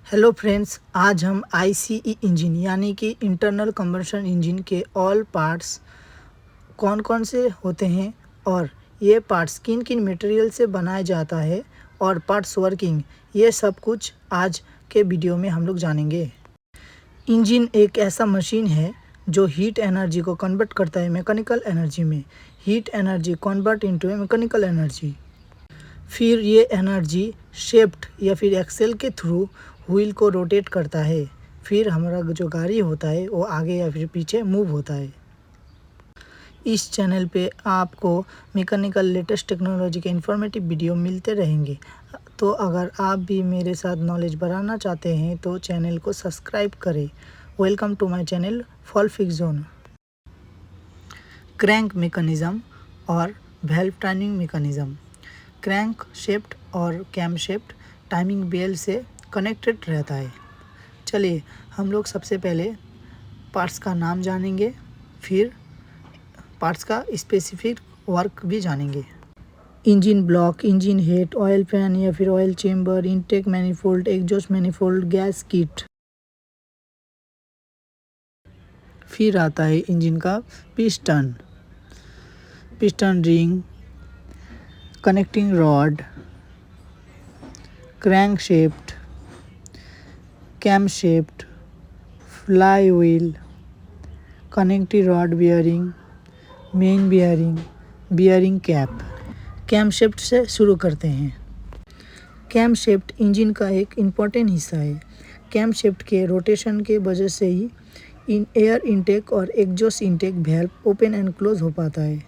Hello friends, आज हम ICE engine यानी कि इंटरनल कंबशन इंजन के ऑल पार्ट्स कौन कौन से होते हैं और ये पार्ट्स किन किन मटेरियल से बनाया जाता है और पार्ट्स वर्किंग, ये सब कुछ आज के वीडियो में हम लोग जानेंगे। इंजन एक ऐसा मशीन है जो हीट एनर्जी को कन्वर्ट करता है मैकेनिकल एनर्जी में। Heat energy convert into mechanical energy. फिर ये एनर्जी शेफ्ट या फिर एक्सेल के थ्रू व्हील को रोटेट करता है। फिर हमारा जो गाड़ी होता है वो आगे या फिर पीछे मूव होता है। इस चैनल पे आपको मैकेनिकल लेटेस्ट टेक्नोलॉजी के इंफॉर्मेटिव वीडियो मिलते रहेंगे। तो अगर आप भी मेरे साथ नॉलेज बढ़ाना चाहते हैं तो चैनल को सब्सक्राइब करें। Welcome to my channel fall fix zone. Crank mechanism और valve timing mechanism. Crank shaft और कैम शेफ्ट टाइमिंग बेल से कनेक्टेड रहता है। चलिए हम लोग सबसे पहले पार्ट्स का नाम जानेंगे, फिर पार्ट्स का स्पेसिफिक वर्क भी जानेंगे। Engine block, engine head, oil pan या फिर oil chamber, intake manifold, exhaust manifold, gas kit. फिर आता है इंजन का piston, piston ring, connecting rod, crankshaft, camshaft, flywheel, connecting rod bearing, main bearing, bearing cap. Camshaft से शुरू करते हैं। कैम शेफ्ट इंजन का एक इम्पॉर्टेंट हिस्सा है। कैम शेफ्ट के रोटेशन के वजह से ही एयर इनटेक और exhaust intake valve open and close हो पाता है।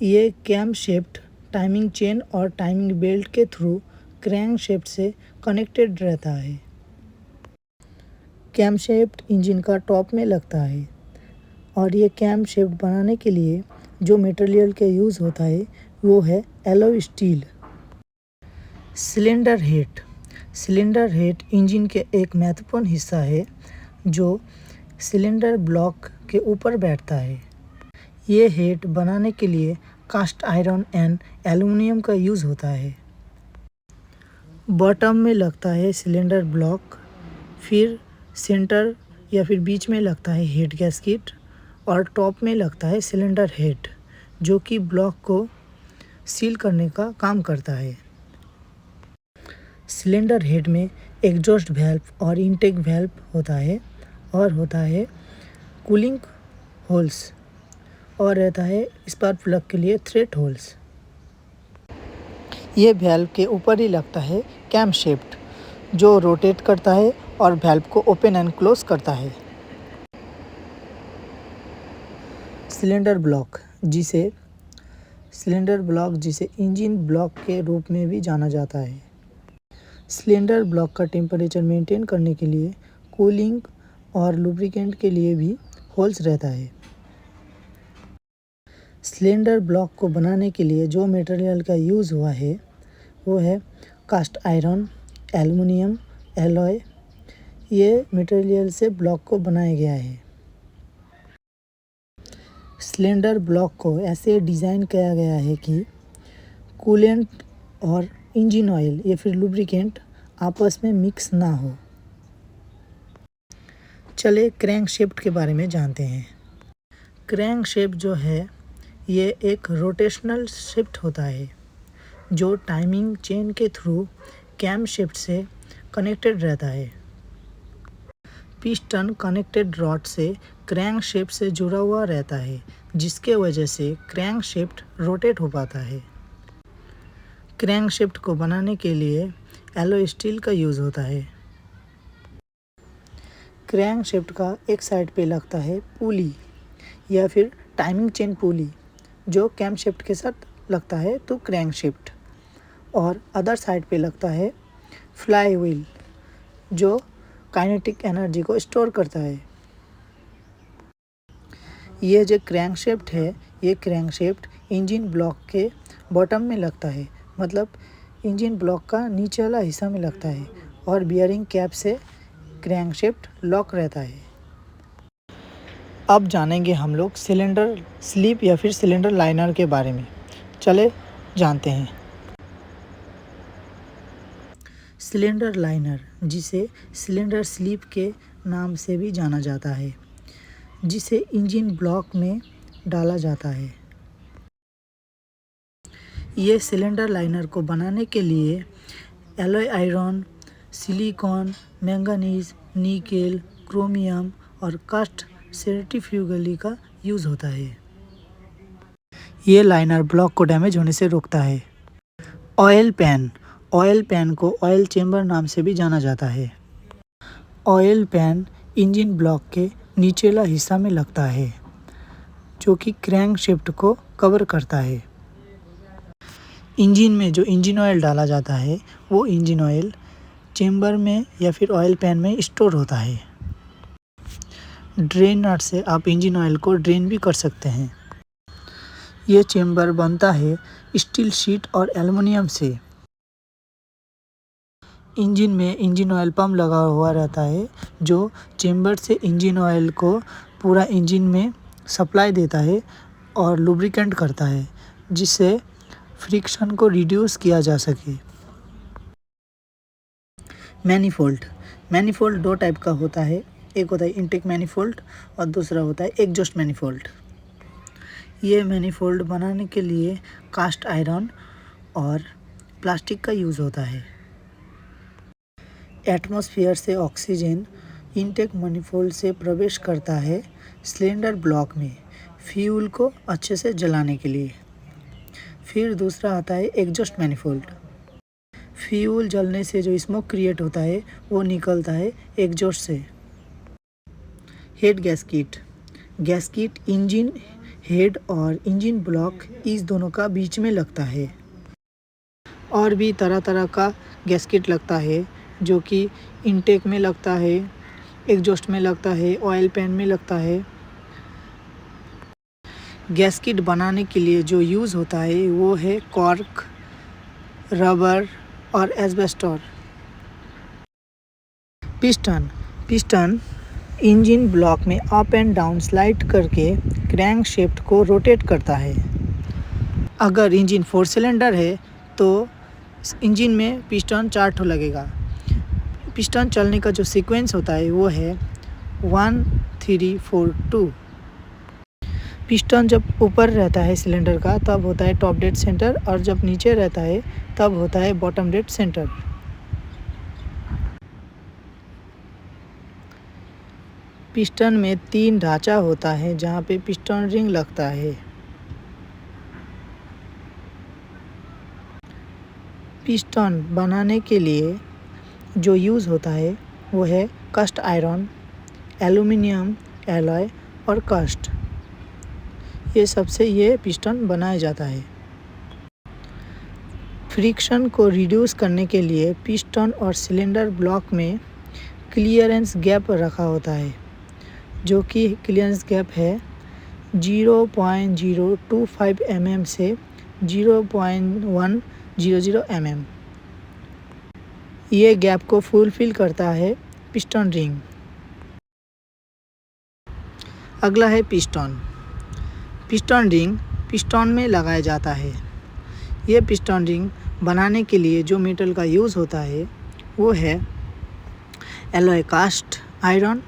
ये कैम शेफ्ट टाइमिंग चेन और टाइमिंग बेल्ट के थ्रू क्रैंक शेफ्ट से कनेक्टेड रहता है। कैम शेफ्ट इंजन का टॉप में लगता है और ये कैम शेफ्ट बनाने के लिए जो मटेरियल के यूज़ होता है वो है alloy steel. Cylinder head. Cylinder head engine के एक महत्वपूर्ण हिस्सा है जो सिलेंडर ब्लॉक के ऊपर बैठता है। ये हेड बनाने के लिए कास्ट आयरन एंड एल्युमिनियम का यूज़ होता है। बॉटम में लगता है सिलेंडर ब्लॉक, फिर सेंटर या फिर बीच में लगता है हेड गैस्केट और टॉप में लगता है सिलेंडर हेड जो कि ब्लॉक को सील करने का काम करता है। सिलेंडर हेड में एग्जॉस्ट वेल्व और इनटेक वेल्व होता है और होता है कूलिंग होल्स और रहता है स्पार्क प्लग के लिए थ्रेड होल्स। ये वेल्व के ऊपर ही लगता है कैम शेफ्ट जो रोटेट करता है और वेल्व को ओपन एंड क्लोज करता है। सिलेंडर ब्लॉक जिसे इंजन ब्लॉक के रूप में भी जाना जाता है। सिलेंडर ब्लॉक का टेम्परेचर मेंटेन करने के लिए कूलिंग और लुब्रिकेंट के लिए भी होल्स रहता है। सिलेंडर ब्लॉक को बनाने के लिए जो मटेरियल का यूज़ हुआ है वो है कास्ट आयरन, एल्युमिनियम, एलॉय। ये मटेरियल से ब्लॉक को बनाया गया है। सिलेंडर ब्लॉक को ऐसे डिज़ाइन किया गया है कि कूलेंट और इंजन ऑयल या फिर लुब्रिकेंट आपस में मिक्स ना हो। चले क्रैंक शेफ्ट के बारे में जानते हैं। क्रैंक शेफ्ट जो है ये एक रोटेशनल शेफ्ट होता है जो टाइमिंग चेन के थ्रू कैम शेफ्ट से कनेक्टेड रहता है। पिस्टन कनेक्टेड रॉड से क्रैंक शेफ्ट से जुड़ा हुआ रहता है जिसके वजह से क्रैंक शेफ्ट रोटेट हो पाता है। क्रैंक शेफ्ट को बनाने के लिए एलॉय स्टील का यूज़ होता है। क्रैंक शेफ्ट का एक साइड पे लगता है पुली या फिर टाइमिंग चेन पुली जो कैम शेफ्ट के साथ लगता है तो क्रैंक शेफ्ट, और अदर साइड पे लगता है फ्लाई व्हील जो काइनेटिक एनर्जी को स्टोर करता है। ये जो क्रैंक शेफ्ट है ये क्रैंक शेफ्ट इंजन ब्लॉक के बॉटम में लगता है, मतलब इंजन ब्लॉक का नीचे वाला हिस्सा में लगता है और बियरिंग कैप से क्रैंक शेफ्ट लॉक रहता है। अब जानेंगे हम लोग सिलेंडर स्लीप या फिर सिलेंडर लाइनर के बारे में। चले जानते हैं। सिलेंडर लाइनर, जिसे सिलेंडर स्लीव के नाम से भी जाना जाता है, जिसे इंजन ब्लॉक में डाला जाता है। ये सिलेंडर लाइनर को बनाने के लिए alloy iron, silicon, manganese, nickel, chromium और कास्ट सेंट्रीफ्यूगली का यूज़ होता है। ये लाइनर ब्लॉक को डैमेज होने से रोकता है। ऑयल पैन को ऑयल चेंबर नाम से भी जाना जाता है। ऑयल पैन इंजन ब्लॉक के निचला हिस्सा में लगता है, जो कि क्रैंक शेफ्ट को कवर करता है। इंजन में जो इंजन ऑयल डाला जाता है, वो इंजन ऑयल चेंबर में या फिर ऑयल पैन में स्टोर होता है। ड्रेन नट से आप इंजन ऑयल को ड्रेन भी कर सकते हैं। ये चेंबर बनता है स्टील शीट और एल्युमिनियम से। इंजन में इंजन ऑयल पंप लगा हुआ रहता है, जो चेंबर से इंजन ऑयल को पूरा इंजन में सप्लाई देता है और लुब्रिकेंट करता है, जिससे फ्रिक्शन को रिड्यूस किया जा सके। मैनिफोल्ड दो टाइप का होता है। एक होता है इनटेक मैनिफोल्ड और दूसरा होता है एग्जॉस्ट मैनिफोल्ड। ये मैनिफोल्ड बनाने के लिए कास्ट आयरन और प्लास्टिक का यूज़ होता है। एटमॉस्फेयर से ऑक्सीजन इनटेक मैनिफोल्ड से प्रवेश करता है सिलेंडर ब्लॉक में फ्यूल को अच्छे से जलाने के लिए। फिर दूसरा आता है एग्जॉस्ट मैनिफोल्ड। फ्यूल जलने से जो स्मोक क्रिएट होता है, वो निकलता है एग्जॉस्ट से। हेड गैस्किट इंजन हेड और इंजन ब्लॉक इस दोनों का बीच में लगता है। और भी तरह तरह का गैस्किट लगता है, जो कि इनटेक में लगता है, एग्जॉस्ट में लगता है, ऑयल पैन में लगता है। गैस्किट बनाने के लिए जो यूज़ होता है, वो है कॉर्क, रबर और एस्बेस्टस। पिस्टन इंजन ब्लॉक में अप एंड डाउन स्लाइड करके क्रैंक शेफ्ट को रोटेट करता है। अगर इंजन 4 सिलेंडर है तो इंजन में पिस्टन 4 ठो लगेगा। पिस्टन चलने का जो सीक्वेंस होता है, वो है 1 3 4 2। पिस्टन जब ऊपर रहता है सिलेंडर का, तब होता है टॉप डेड सेंटर, और जब नीचे रहता है तब होता है बॉटम डेड सेंटर। पिस्टन में 3 ढांचा होता है, जहाँ पे पिस्टन रिंग लगता है। पिस्टन बनाने के लिए जो यूज़ होता है, वो है कास्ट आयरन, एल्युमिनियम एलॉय और कास्ट। ये सबसे ये पिस्टन बनाया जाता है। फ्रिक्शन को रिड्यूस करने के लिए पिस्टन और सिलेंडर ब्लॉक में क्लियरेंस गैप रखा होता है, जो कि क्लियरेंस गैप है 0.025 mm से 0.100 mm। ये गैप को फुलफिल करता है पिस्टन रिंग। अगला है पिस्टन रिंग पिस्टन में लगाया जाता है। ये पिस्टन रिंग बनाने के लिए जो मेटल का यूज़ होता है, वो है एलॉय कास्ट आयरन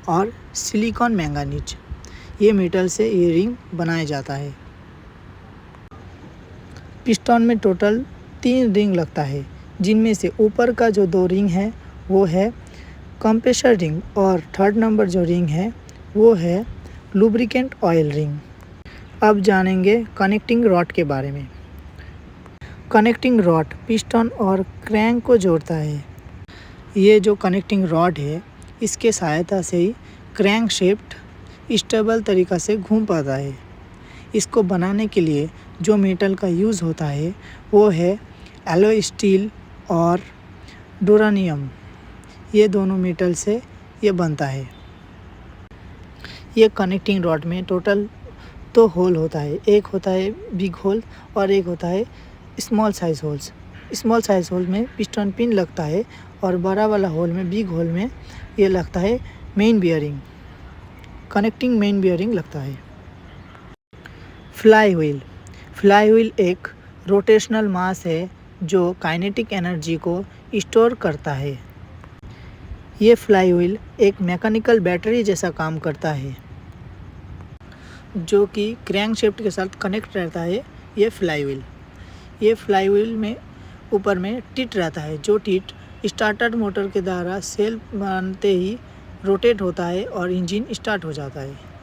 और सिलिकॉन मैंगनीज। ये मेटल से ये रिंग बनाया जाता है। पिस्टन में टोटल 3 रिंग लगता है, जिनमें से ऊपर का जो 2 रिंग है, वो है कंप्रेसर रिंग, और 3rd नंबर जो रिंग है, वो है लुब्रिकेंट ऑयल रिंग। अब जानेंगे कनेक्टिंग रॉड के बारे में। कनेक्टिंग रॉड पिस्टन और क्रैंक को जोड़ता है। ये जो कनेक्टिंग रॉड है, इसके सहायता से ही क्रैंक शेफ्ट स्टेबल तरीक़ा से घूम पाता है। इसको बनाने के लिए जो मेटल का यूज़ होता है, वो है एलॉय स्टील और डोरानियम। ये दोनों मेटल से ये बनता है। ये कनेक्टिंग रॉड में टोटल 2 होल होता है। एक होता है बिग होल और एक होता है small size holes. Small size hole में पिस्टन पिन लगता है, और बड़ा वाला होल में, बिग होल में, ये लगता है main bearing, connecting main bearing लगता है। फ्लाई व्हील एक रोटेशनल मास है, जो काइनेटिक एनर्जी को स्टोर करता है। ये फ्लाईव्हील एक मैकेनिकल बैटरी जैसा काम करता है जो कि क्रैंकशाफ्ट के साथ कनेक्ट रहता है। ये फ्लाईव्हील में ऊपर में टिट रहता है, जो टिट स्टार्टर मोटर के द्वारा सेल्फ बनते ही रोटेट होता है और इंजन स्टार्ट हो जाता है।